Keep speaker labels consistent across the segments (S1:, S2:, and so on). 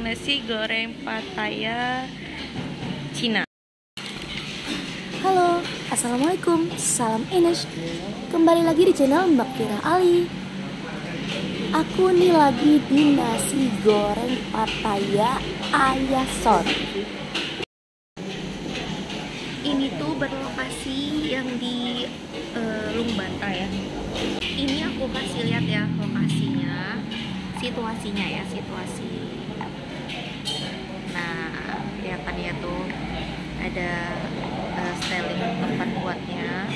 S1: nasi goreng Pattaya Cina.
S2: Halo, assalamualaikum, salam Ines. Kembali lagi di channel Mbak Fira Ali. Aku nih lagi di nasi goreng Pattaya Ayason.
S1: Ini tuh berlokasi yang di Lungbanta ya. Ini aku kasih lihat ya lokasinya, situasinya ya, situasi. Nah, kelihatan ya tuh ada styling tempat buatnya.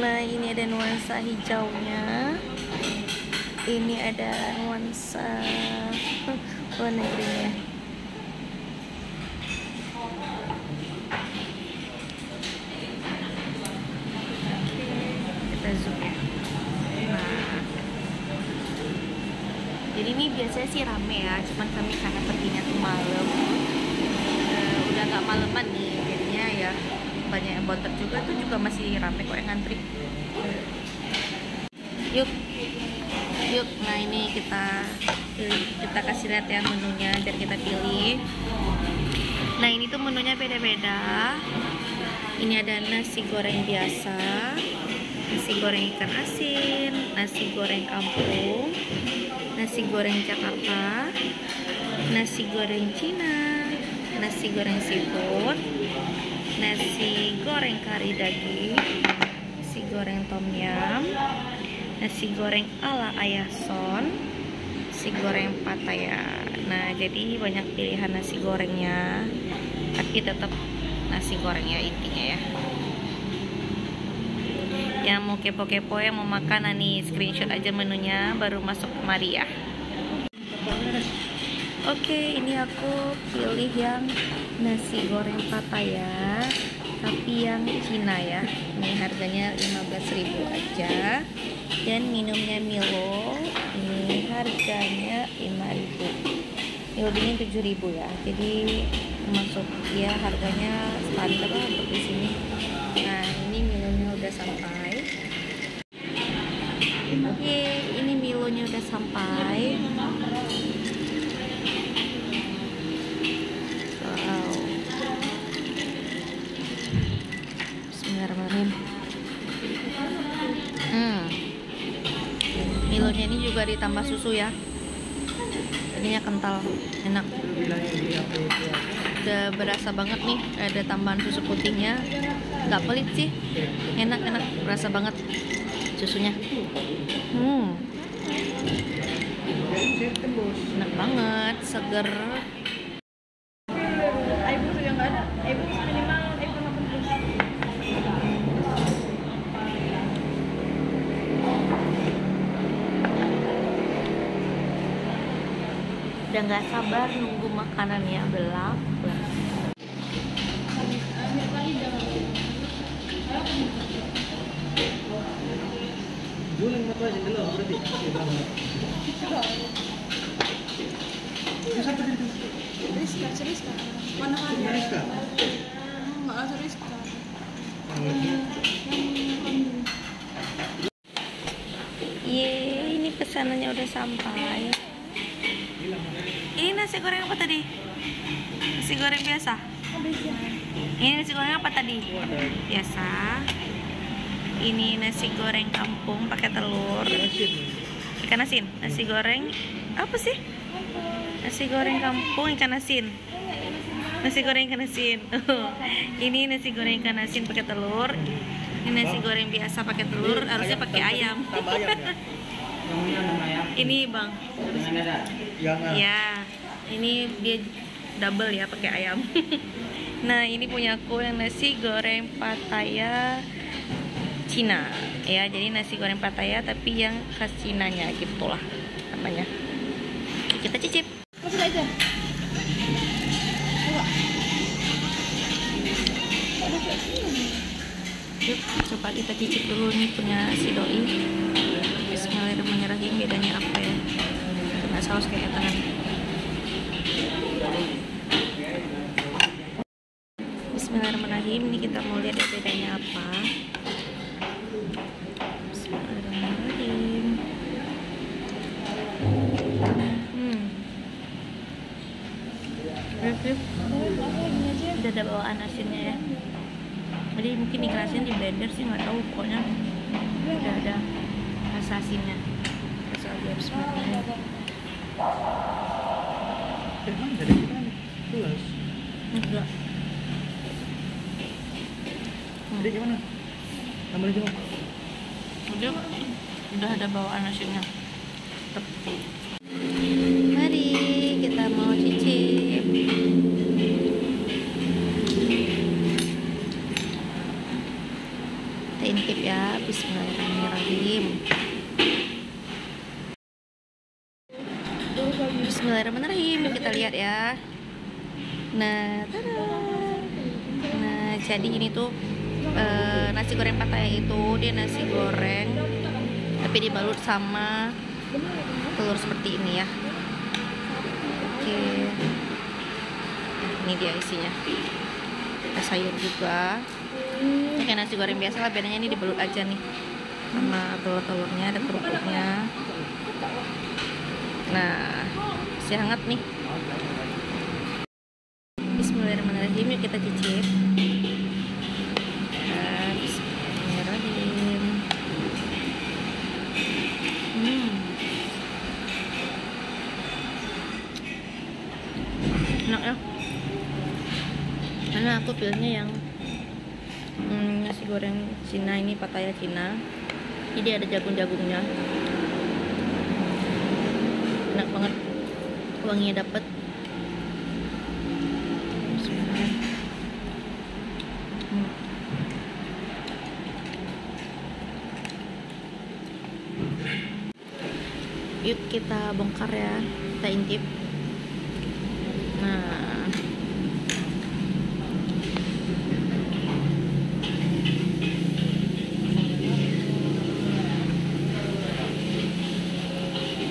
S1: Nah, ini ada nuansa hijaunya. Ini ada nuansa luar negerinya. Kita zoom ya. Nah, jadi ini biasanya sih rame ya, cuman kami karena perginya tuh malam, udah nggak maleman nih, jadinya ya banyak yang bontep juga, tuh juga masih rame kok yang ngantri. Yuk, nah ini kita kasih lihat ya menunya biar kita pilih. Nah, ini tuh menunya beda-beda. Ini ada nasi goreng biasa, nasi goreng ikan asin, nasi goreng kampung, nasi goreng Jakarta, nasi goreng Cina, nasi goreng seafood, nasi goreng kari daging, nasi goreng tom yum, nasi goreng ala Ayason, nasi goreng Pattaya. Nah, jadi banyak pilihan nasi gorengnya, tapi tetap nasi gorengnya intinya ya. Yang mau kepo-kepo, yang mau makan, nih screenshot aja menunya baru masuk kemari ya. Oke, ini aku pilih yang nasi goreng Pattaya tapi yang Cina ya. Ini harganya 15.000 aja. Dan minumnya Milo, ini harganya 5.000. Milo dingin 7.000 ya. Jadi masuk ya, harganya standar lah untuk di sini. Nah, ini Milonya udah sampai. Oke, ini Milonya udah sampai. Wow. Bismillahirrahmanirrahim. Milonya ini juga ditambah susu ya, jadinya kental, enak. Udah berasa banget nih, ada tambahan susu putihnya, nggak pelit sih, enak, berasa banget susunya. Enak banget, seger. Udah nggak sabar nunggu makanannya, udah lapar.
S3: Rizka. Mana ada? Rizka. Enggak ada Rizka.
S1: Ini pesanannya udah sampai. Ini nasi goreng apa tadi? Nasi goreng biasa? Ini nasi goreng apa tadi? Biasa. Ini nasi goreng kampung pakai telur, ikan asin. Nasi goreng apa sih? Nasi goreng kampung ikan asin. Nasi goreng ikan asin. Ini nasi goreng ikan asin pakai telur. Ini nasi goreng biasa pakai telur, harusnya pakai ayam. Ini bang. Ya, ini dia double ya pakai ayam. Nah, ini punya aku yang nasi goreng Pattaya Cina ya. Jadi nasi goreng Pattaya tapi yang khas Cinanya gitulah namanya. Kita cicip.
S3: Masuk aja.
S1: Yuk, coba kita cicip dulu nih punya si doi. Bismillahirrahmanirrahim. Bedanya apa ya? Kena saus kayak tangan. Bismillahirrahmanirrahim. Bismillahirrahmanirrahim. Ini kita mau lihat ya bedanya apa. Bismillahirrahmanirrahim. Udah ada bawaan asinnya ya. Jadi mungkin dikerasin di blender sih, nggak tahu, pokoknya udah ada rasa asinnya. Rasa bismillahirrahmanirrahim.
S3: Emang dari kita tulas.
S1: Enggak.
S3: Jadi gimana? Namanya cuma
S1: Udah ada bawaan asinnya. Tetep. Mari kita mau cicip. Kita intip ya. Bismillahirrahmanirrahim. Bismillahirrahmanirrahim. Kita lihat ya. Nah, tada. Nah, jadi ini tuh nasi goreng Pattaya itu dia nasi goreng tapi dibalut sama telur seperti ini ya. Oke, ini dia isinya. Ada sayur juga. Ini kayak nasi goreng biasa lah, bedanya ini dibalut aja nih sama telur-telurnya, ada kerupuknya. Nah, masih hangat nih. Bismillahirrahmanirrahim, yuk kita cicip. Bismillahirrahmanirrahim. Enak ya. Karena aku pilihnya yang nasi goreng Cina ini, Pattaya Cina. Jadi ada jagung-jagungnya. Enak banget. Wanginya dapet. Yuk kita bongkar ya, kita intip. Nah,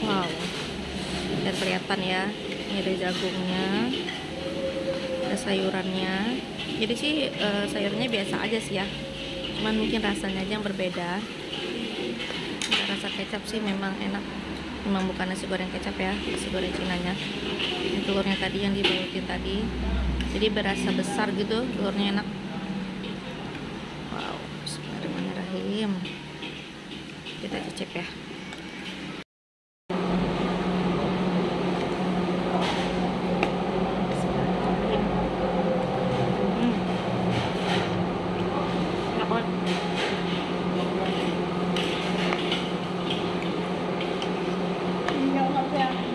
S1: wow, biar kelihatan ya. Ini ada jagungnya, ada sayurannya. Jadi sih sayurnya biasa aja sih ya, cuman mungkin rasanya aja yang berbeda. Rasa kecap sih memang enak. Memang bukan nasi goreng kecap ya, nasi goreng Cinanya. Ini telurnya tadi yang dibalutin tadi, jadi berasa besar gitu, telurnya enak. Wow, bismillahirrahmanirrahim. Kita cicip ya.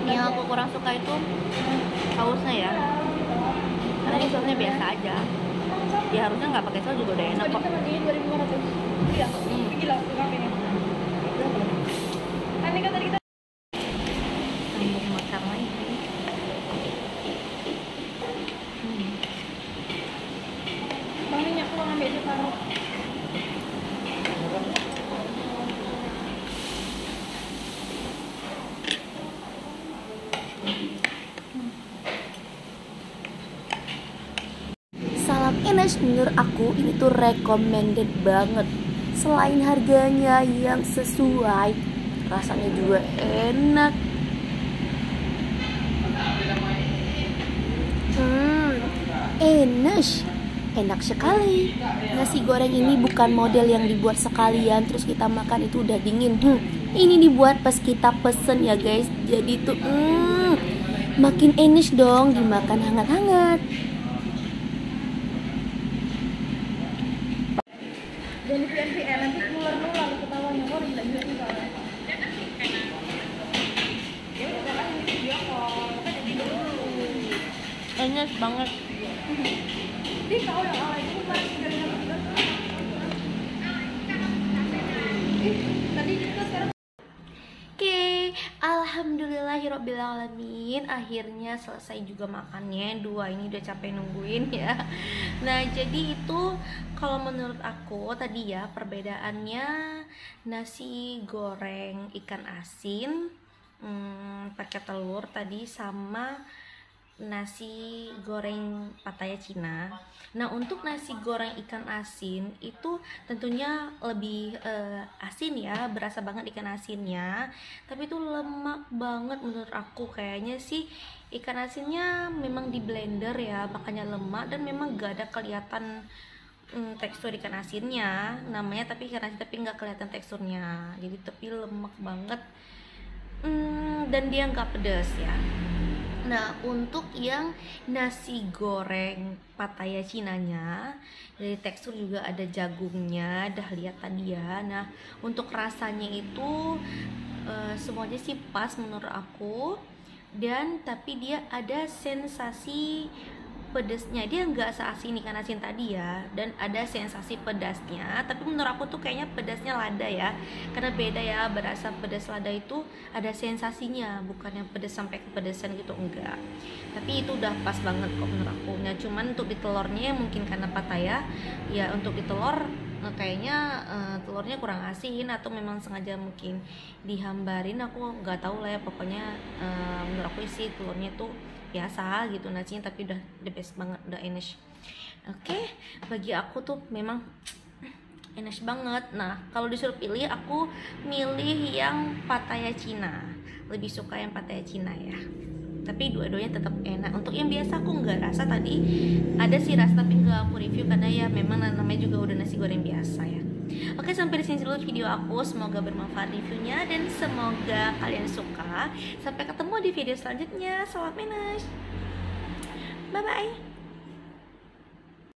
S1: Yang aku kurang suka itu sausnya ya, karena ini sausnya biasa aja. Ya harusnya nggak pakai saus juga udah enak kok. Sambung makan lagi.
S2: Salam Ines, menurut aku ini tuh recommended banget. Selain harganya yang sesuai, rasanya juga enak. Ines, enak sekali. Nasi goreng ini bukan model yang dibuat sekalian terus kita makan itu udah dingin. Ini dibuat pas kita pesen ya guys. Jadi tuh makin enak dong dimakan hangat-hangat.
S4: Jadi PNPL nanti nular ketawanya kok belanja sih soalnya.
S1: Enak banget.
S4: Di kau yang awal itu tadi kita sekarang.
S1: Oke, alhamdulillahirobbilalamin, akhirnya selesai juga makannya. Dua ini udah capek nungguin ya. Nah, jadi itu kalau menurut aku tadi ya, perbedaannya nasi goreng ikan asin pakai telur tadi sama nasi goreng Pattaya Cina. Nah, untuk nasi goreng ikan asin itu tentunya lebih asin ya, berasa banget ikan asinnya. Tapi itu lemak banget menurut aku. Kayaknya sih ikan asinnya memang di blender ya, makanya lemak dan memang gak ada kelihatan tekstur ikan asinnya. Namanya tapi ikan asin tapi nggak kelihatan teksturnya. Jadi tapi lemak banget. Dan dia nggak pedas ya. Nah, untuk yang nasi goreng Pattaya Cinanya, dari tekstur juga ada jagungnya, dah lihat tadi ya. Nah, untuk rasanya itu semuanya sih pas menurut aku. Dan tapi dia ada sensasi pedesnya, dia nggak seasin ikan asin tadi ya, dan ada sensasi pedasnya. Tapi menurut aku tuh kayaknya pedasnya lada ya, karena beda ya, berasa pedas lada itu ada sensasinya, bukan yang pedas sampai kepedesan gitu, enggak. Tapi itu udah pas banget kok menurut aku. Nah, cuman untuk di telurnya mungkin karena Pattaya ya, untuk di telur kayaknya telurnya kurang asin atau memang sengaja mungkin dihambarin, aku nggak tahu lah ya. Pokoknya menurut aku sih telurnya tuh biasa gitu nasinya, tapi udah the best banget, udah enak. Oke, bagi aku tuh memang enak banget. Nah, kalau disuruh pilih, aku milih yang Pattaya Cina, lebih suka yang Pattaya Cina ya. Tapi dua-duanya tetap enak. Untuk yang biasa aku nggak rasa, tadi ada sih rasa tapi nggak aku review karena ya memang namanya juga udah nasi goreng biasa ya. Oke, sampai di sini dulu video aku. Semoga bermanfaat reviewnya dan semoga kalian suka. Sampai ketemu di video selanjutnya. Salam minus. Bye bye.